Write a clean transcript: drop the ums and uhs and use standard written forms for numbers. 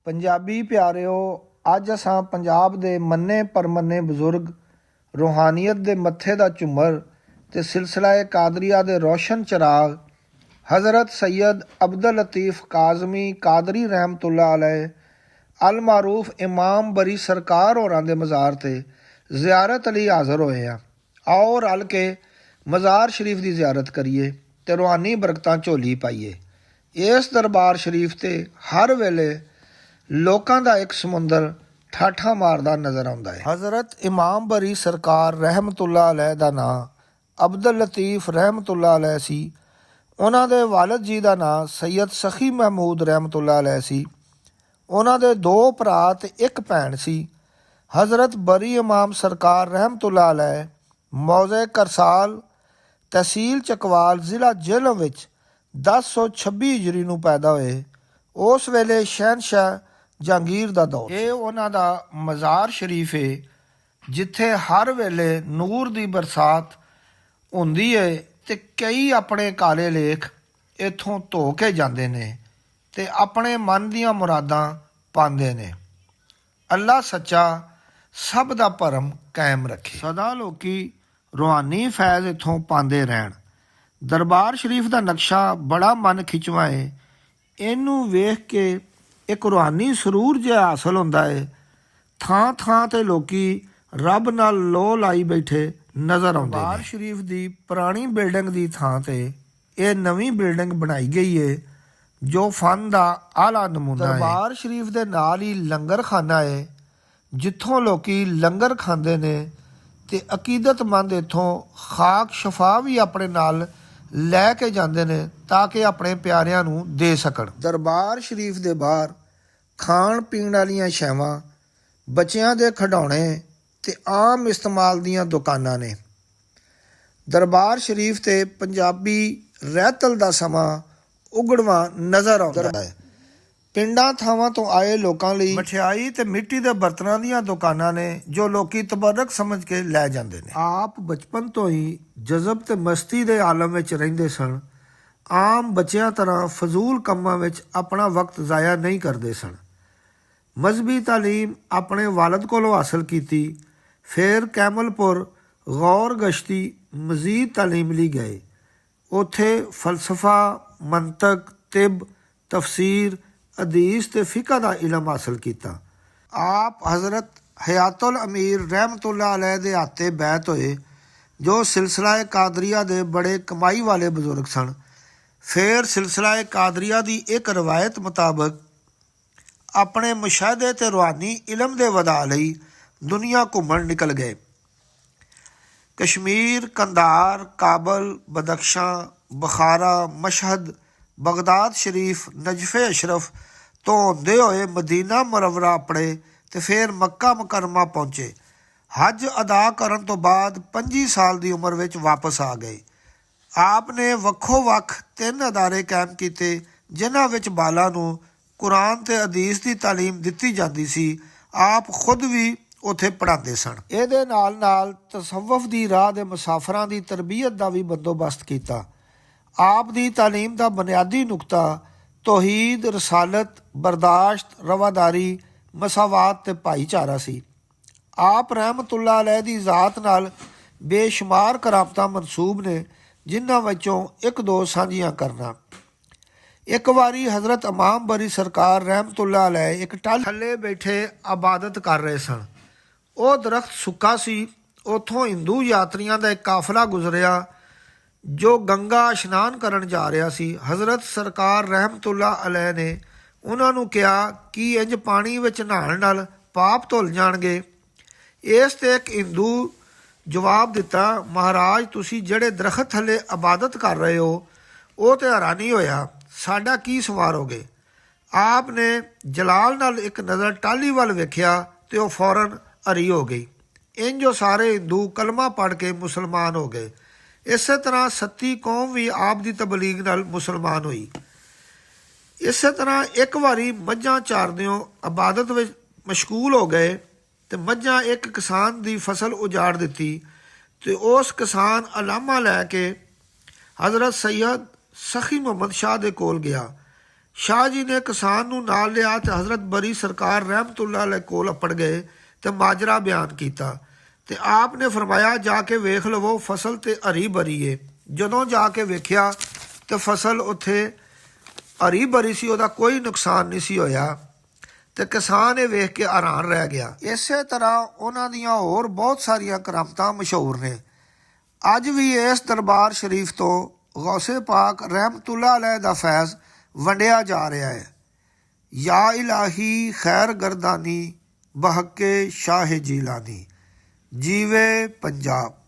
ਪੰਜਾਬੀ ਪਿਆਰਿਓ, ਅੱਜ ਅਸਾਂ ਪੰਜਾਬ ਦੇ ਮੰਨੇ ਪਰਮੰਨੇ ਬਜ਼ੁਰਗ, ਰੂਹਾਨੀਅਤ ਦੇ ਮੱਥੇ ਦਾ ਝੁੰਮਰ ਤੇ ਸਿਲਸਿਲਾ ਕਾਦਰੀਆ ਦੇ ਰੋਸ਼ਨ ਚਿਰਾਗ ਹਜ਼ਰਤ ਸੈਯਦ ਅਬਦੁਲ ਲਤੀਫ ਕਾਜ਼ਮੀ ਕਾਦਰੀ ਰਹਿਮਤੁल्लाह अलैह ਅਲ ਮਾਰੂਫ ਇਮਾਮ ਬਰੀ ਸਰਕਾਰ ਹੋਰਾਂ ਦੇ ਮਜ਼ਾਰ ਤੇ ਜ਼ਿਆਰਤ ਲਈ ਹਾਜ਼ਰ ਹੋਏ ਆ। ਆਓ ਰਲ ਕੇ ਮਜ਼ਾਰ ਸ਼ਰੀਫ ਦੀ ਜ਼ਿਆਰਤ ਕਰੀਏ ਤੇ ਰੂਹਾਨੀ ਬਰਕਤਾਂ ਝੋਲੀ ਪਾਈਏ। ਇਸ ਦਰਬਾਰ ਸ਼ਰੀਫ ਤੇ ਹਰ ਵੇਲੇ ਲੋਕਾਂ ਦਾ ਇੱਕ ਸਮੁੰਦਰ ਠਾਠਾਂ ਮਾਰਦਾ ਨਜ਼ਰ ਆਉਂਦਾ ਹੈ। ਹਜ਼ਰਤ ਇਮਾਮ ਬਰੀ ਸਰਕਾਰ ਰਹਿਮਤੁल्लाह अलैह ਦਾ ਨਾਂ ਅਬਦੁਲ ਲਤੀਫ ਰਹਿਮਤੁल्लाह अलैह ਸੀ। ਉਹਨਾਂ ਦੇ ਵਾਲਿਦ ਜੀ ਦਾ ਨਾਂ ਸੈਯਦ ਸਖੀ ਮਹਿਮੂਦ ਰਹਿਮਤੁल्लाह अलैह ਸੀ। ਉਹਨਾਂ ਦੇ 2 ਭਰਾ ਤੇ 1 ਭੈਣ ਸੀ। ਹਜ਼ਰਤ ਬਰੀ ਇਮਾਮ ਸਰਕਾਰ ਰਹਿਮਤੁल्लाह अलैह ਮੌਜ਼ੇ ਕਰਸਾਲ ਤਹਿਸੀਲ ਚਕਵਾਲ ਜ਼ਿਲ੍ਹਾ ਜੇਹਲਮ ਵਿੱਚ 1026 ਹਿਜਰੀ ਨੂੰ ਪੈਦਾ ਹੋਏ। ਉਸ ਵੇਲੇ ਸ਼ਹਿਨਸ਼ਾਹ ਜਹਾਂਗੀਰ ਦਾ ਦੌਰ। ਇਹ ਉਹਨਾਂ ਦਾ ਮਜ਼ਾਰ ਸ਼ਰੀਫ ਹੈ ਜਿੱਥੇ ਹਰ ਵੇਲੇ ਨੂਰ ਦੀ ਬਰਸਾਤ ਹੁੰਦੀ ਹੈ ਤੇ ਕਈ ਆਪਣੇ ਕਾਲੇ ਲੇਖ ਇੱਥੋਂ ਧੋ ਕੇ ਜਾਂਦੇ ਨੇ ਤੇ ਆਪਣੇ ਮਨ ਦੀਆਂ ਮੁਰਾਦਾਂ ਪਾਉਂਦੇ ਨੇ। ਅੱਲਾ ਸੱਚਾ ਸਭ ਦਾ ਭਰਮ ਕਾਇਮ ਰੱਖੇ। ਸਦਾ ਲੋਕੀ ਰੂਹਾਨੀ ਫੈਜ਼ ਇੱਥੋਂ ਪਾਉਂਦੇ ਰਹਿਣ। ਦਰਬਾਰ ਸ਼ਰੀਫ ਦਾ ਨਕਸ਼ਾ ਬੜਾ ਮਨ ਖਿੱਚਵਾਂ ਹੈ। ਇਹਨੂੰ ਵੇਖ ਕੇ ਇੱਕ ਰੂਹਾਨੀ ਸਰੂਰ ਜਿਹਾ ਹਾਸਲ ਹੁੰਦਾ ਹੈ। ਥਾਂ ਥਾਂ ਤੇ ਲੋਕੀ ਰੱਬ ਨਾਲ ਲੋਹ ਲਾਈ ਬੈਠੇ ਨਜ਼ਰ ਆਉਂਦੇ ਨੇ। ਦਰਬਾਰ ਸ਼ਰੀਫ ਦੀ ਪੁਰਾਣੀ ਬਿਲਡਿੰਗ ਦੀ ਥਾਂ ਤੇ ਇਹ ਨਵੀਂ ਬਿਲਡਿੰਗ ਬਣਾਈ ਗਈ ਹੈ ਜੋ ਫਨ ਦਾ ਆਲਾ ਨਮੂਨਾ ਹੈ। ਦਰਬਾਰ ਸ਼ਰੀਫ ਦੇ ਨਾਲ ਹੀ ਲੰਗਰ ਖਾਨਾ ਹੈ ਜਿੱਥੋਂ ਲੋਕੀ ਲੰਗਰ ਖਾਂਦੇ ਨੇ ਤੇ ਅਕੀਦਤਮੰਦ ਇੱਥੋਂ ਖਾਕ ਸ਼ਫਾ ਵੀ ਆਪਣੇ ਨਾਲ ਲੈ ਕੇ ਜਾਂਦੇ ਨੇ ਤਾਂ ਕਿ ਆਪਣੇ ਪਿਆਰਿਆਂ ਨੂੰ ਦੇ ਸਕਣ। ਦਰਬਾਰ ਸ਼ਰੀਫ ਦੇ ਬਾਹਰ ਖਾਣ ਪੀਣ ਵਾਲੀਆਂ ਸ਼ੈਵਾਂ, ਬੱਚਿਆਂ ਦੇ ਖਿਡੌਣੇ ਤੇ ਆਮ ਇਸਤੇਮਾਲ ਦੀਆਂ ਦੁਕਾਨਾਂ ਨੇ। ਦਰਬਾਰ ਸ਼ਰੀਫ ਤੇ ਪੰਜਾਬੀ ਰਹਿਤਲ ਦਾ ਸਮਾਂ ਉਗੜਵਾਂ ਨਜ਼ਰ ਆਉਂਦਾ ਹੈ। ਪਿੰਡਾਂ ਥਾਵਾਂ ਤੋਂ ਆਏ ਲੋਕਾਂ ਲਈ ਮਠਿਆਈ ਤੇ ਮਿੱਟੀ ਦੇ ਬਰਤਨਾਂ ਦੀਆਂ ਦੁਕਾਨਾਂ ਨੇ ਜੋ ਲੋਕੀ ਤਬਰਕ ਸਮਝ ਕੇ ਲੈ ਜਾਂਦੇ ਨੇ। ਆਪ ਬਚਪਨ ਤੋਂ ਹੀ ਜਜ਼ਬ ਤੇ ਮਸਤੀ ਦੇ ਆਲਮ ਵਿੱਚ ਰਹਿੰਦੇ ਸਨ। ਆਮ ਬੱਚਿਆਂ ਤਰ੍ਹਾਂ ਫਜ਼ੂਲ ਕੰਮਾਂ ਵਿੱਚ ਆਪਣਾ ਵਕਤ ਜ਼ਾਇਆ ਨਹੀਂ ਕਰਦੇ ਸਨ। ਮਜ਼ਹਬੀ ਤਾਲੀਮ ਆਪਣੇ ਵਾਲਿਦ ਕੋਲੋਂ ਹਾਸਲ ਕੀਤੀ। ਫਿਰ ਕੈਮਲਪੁਰ ਗੌਰ ਗਸ਼ਤੀ ਮਜ਼ੀਦ ਤਾਲੀਮ ਲਈ ਗਏ। ਉੱਥੇ ਫਲਸਫਾ, ਮੰਤਕ, ਤਿਬ, ਤਫਸੀਰ, ਹਦੀਸ ਤੇ ਫਿਕਾ ਦਾ ਇਲਮ ਹਾਸਲ ਕੀਤਾ। ਆਪ ਹਜ਼ਰਤ ਹਯਾਤੁਲ ਅਮੀਰ ਰਹਿਮਤੁल्लाह अलैह ਦੇ ਹੱਥੇ ਬੈਤ ਹੋਏ ਜੋ ਸਿਲਸਿਲਾ ਕਾਦਰੀਆ ਦੇ ਬੜੇ ਕਮਾਈ ਵਾਲੇ ਬਜ਼ੁਰਗ ਸਨ। ਫਿਰ ਸਿਲਸਿਲਾ ਕਾਦਰੀਆ ਦੀ ਇੱਕ ਰਵਾਇਤ ਮੁਤਾਬਕ ਆਪਣੇ ਮੁਸ਼ਾਹਦੇ ਤੇ ਰੂਹਾਨੀ ਇਲਮ ਦੇ ਵਧਾ ਲਈ ਦੁਨੀਆ ਘੁੰਮਣ ਨਿਕਲ ਗਏ। ਕਸ਼ਮੀਰ, ਕੰਧਾਰ, ਕਾਬਲ, ਬਦਖਸ਼ਾਂ, ਬਖਾਰਾ, ਮਸ਼ਹਦ, ਬਗਦਾਦ ਸ਼ਰੀਫ, ਨਜਫੇ ਅਸ਼ਰਫ ਤੋਂ ਹੁੰਦੇ ਹੋਏ ਮਦੀਨਾ ਮੁਨੱਵਰਾ ਆਪਣੇ ਤੇ ਫਿਰ ਮੱਕਾ ਮੁਕਰਮਾ ਪਹੁੰਚੇ। ਹੱਜ ਅਦਾ ਕਰਨ ਤੋਂ ਬਾਅਦ 25 ਸਾਲ ਦੀ ਉਮਰ ਵਿੱਚ ਵਾਪਸ ਆ ਗਏ। ਆਪ ਨੇ ਵੱਖੋ ਵੱਖ 3 ਅਦਾਰੇ ਕਾਇਮ ਕੀਤੇ ਜਿਨ੍ਹਾਂ ਵਿੱਚ ਬਾਲਾਂ ਨੂੰ ਕੁਰਾਨ ਤੇ ਹਦੀਸ ਦੀ ਤਾਲੀਮ ਦਿੱਤੀ ਜਾਂਦੀ ਸੀ। ਆਪ ਖੁਦ ਵੀ ਉੱਥੇ ਪੜ੍ਹਾਉਂਦੇ ਸਨ। ਇਹਦੇ ਨਾਲ ਨਾਲ ਤਸੱਵੁਫ ਦੀ ਰਾਹ ਦੇ ਮੁਸਾਫਰਾਂ ਦੀ ਤਰਬੀਅਤ ਦਾ ਵੀ ਬੰਦੋਬਸਤ ਕੀਤਾ। ਆਪ ਦੀ ਤਾਲੀਮ ਦਾ ਬੁਨਿਆਦੀ ਨੁਕਤਾ ਤੌਹੀਦ, ਰਸਾਲਤ, ਬਰਦਾਸ਼ਤ, ਰਵਾਦਾਰੀ, ਮਸਾਵਾਤ ਤੇ ਭਾਈਚਾਰਾ ਸੀ। ਆਪ ਰਹਿਮਤੁल्लाह अलैह ਦੀ ਜ਼ਾਤ ਨਾਲ ਬੇਸ਼ੁਮਾਰ ਕਰਾਮਤਾਂ ਮਨਸੂਬ ਨੇ ਜਿਨ੍ਹਾਂ ਵਿੱਚੋਂ 1-2 ਸਾਂਝੀਆਂ ਕਰਨਾ। ਇੱਕ ਵਾਰੀ ਹਜ਼ਰਤ ਇਮਾਮ ਬਰੀ ਸਰਕਾਰ ਰਹਿਮਤੁल्लाह अलैह ਇੱਕ ਟਾਹਲੀ ਥੱਲੇ ਬੈਠੇ ਇਬਾਦਤ ਕਰ ਰਹੇ ਸਨ। ਉਹ ਦਰਖਤ ਸੁੱਕਾ ਸੀ। ਉੱਥੋਂ ਹਿੰਦੂ ਯਾਤਰੀਆਂ ਦਾ ਇੱਕ ਕਾਫਲਾ ਗੁਜ਼ਰਿਆ ਜੋ ਗੰਗਾ ਇਸ਼ਨਾਨ ਕਰਨ ਜਾ ਰਿਹਾ ਸੀ। ਹਜ਼ਰਤ ਸਰਕਾਰ ਰਹਿਮਤੁल्लाह अलैह ਨੇ ਉਹਨਾਂ ਨੂੰ ਕਿਹਾ ਕਿ ਇੰਜ ਪਾਣੀ ਵਿੱਚ ਨਹਾਉਣ ਨਾਲ ਪਾਪ ਧੁੱਲ ਜਾਣਗੇ। ਇਸ ਤੇ ਇੱਕ ਹਿੰਦੂ ਜਵਾਬ ਦਿੱਤਾ, ਮਹਾਰਾਜ ਤੁਸੀਂ ਜਿਹੜੇ ਦਰਖਤ ਥੱਲੇ ਇਬਾਦਤ ਕਰ ਰਹੇ ਹੋ ਉਹ ਤੇ ਹੈਰਾਨੀ ਹੋਇਆ, ਸਾਡਾ ਕੀ ਸਵਾਰੋਗੇ। ਆਪ ਨੇ ਜਲਾਲ ਨਾਲ ਇੱਕ ਨਜ਼ਰ ਟਾਹਲੀ ਵੱਲ ਵੇਖਿਆ ਤੇ ਉਹ ਫੌਰਨ ਹਰੀ ਹੋ ਗਈ। ਇੰਜ ਉਹ ਸਾਰੇ ਹਿੰਦੂ ਕਲਮਾ ਪੜ੍ਹ ਕੇ ਮੁਸਲਮਾਨ ਹੋ ਗਏ। ਇਸੇ ਤਰ੍ਹਾਂ ਸੱਤੀ ਕੌਮ ਵੀ ਆਪ ਦੀ ਤਬਲੀਗ ਨਾਲ ਮੁਸਲਮਾਨ ਹੋਈ। ਇਸੇ ਤਰ੍ਹਾਂ ਇੱਕ ਵਾਰੀ ਮੱਝਾਂ ਚਾਰਦਿਓ ਇਬਾਦਤ ਵਿੱਚ ਮਸ਼ਗੂਲ ਹੋ ਗਏ ਤੇ ਮੱਝਾਂ ਇੱਕ ਕਿਸਾਨ ਦੀ ਫਸਲ ਉਜਾੜ ਦਿੱਤੀ ਤੇ ਉਸ ਕਿਸਾਨ ਅਲਾਮਾ ਲੈ ਕੇ ਹਜ਼ਰਤ ਸੈਯਦ ਸਖੀ ਮੁਹੰਮਦ ਸ਼ਾਹ ਦੇ ਕੋਲ ਗਿਆ। ਸ਼ਾਹ ਜੀ ਨੇ ਕਿਸਾਨ ਨੂੰ ਨਾਲ ਲਿਆ ਤੇ ਹਜ਼ਰਤ ਬਰੀ ਸਰਕਾਰ ਰਹਿਮਤੁल्लाह ਅਲੈਹ ਕੋਲ ਅੱਪੜ ਗਏ ਤੇ ਮਾਜਰਾ ਬਿਆਨ ਕੀਤਾ। ਤੇ ਆਪ ਨੇ ਫਰਮਾਇਆ, ਜਾ ਕੇ ਵੇਖ ਲਵੋ ਫਸਲ ਤੇ ਹਰੀ ਭਰੀ ਏ। ਜਦੋਂ ਜਾ ਕੇ ਵੇਖਿਆ ਤੇ ਫਸਲ ਉੱਥੇ ਹਰੀ ਭਰੀ ਸੀ, ਉਹਦਾ ਕੋਈ ਨੁਕਸਾਨ ਨਹੀਂ ਸੀ ਹੋਇਆ। ਤੇ ਕਿਸਾਨ ਇਹ ਵੇਖ ਕੇ ਹੈਰਾਨ ਰਹਿ ਗਿਆ। ਇਸੇ ਤਰ੍ਹਾਂ ਉਹਨਾਂ ਦੀਆਂ ਹੋਰ ਬਹੁਤ ਸਾਰੀਆਂ ਕਰਾਮਤਾਂ ਮਸ਼ਹੂਰ ਨੇ। ਅੱਜ ਵੀ ਇਸ ਦਰਬਾਰ ਸ਼ਰੀਫ ਤੋਂ ਗੌਸੇ ਪਾਕ ਰਹਿਮਤੁल्लाह ਅਲੈਹ ਦਾ ਫੈਜ਼ ਵੰਡਿਆ ਜਾ ਰਿਹਾ ਹੈ। ਯਾ ਇਲਾਹੀ ਖੈਰ ਗਰਦਾਨੀ ਬਹੱਕੇ ਸ਼ਾਹ ਜੀਲਾਨੀ। ਜੀਵੇ ਪੰਜਾਬ।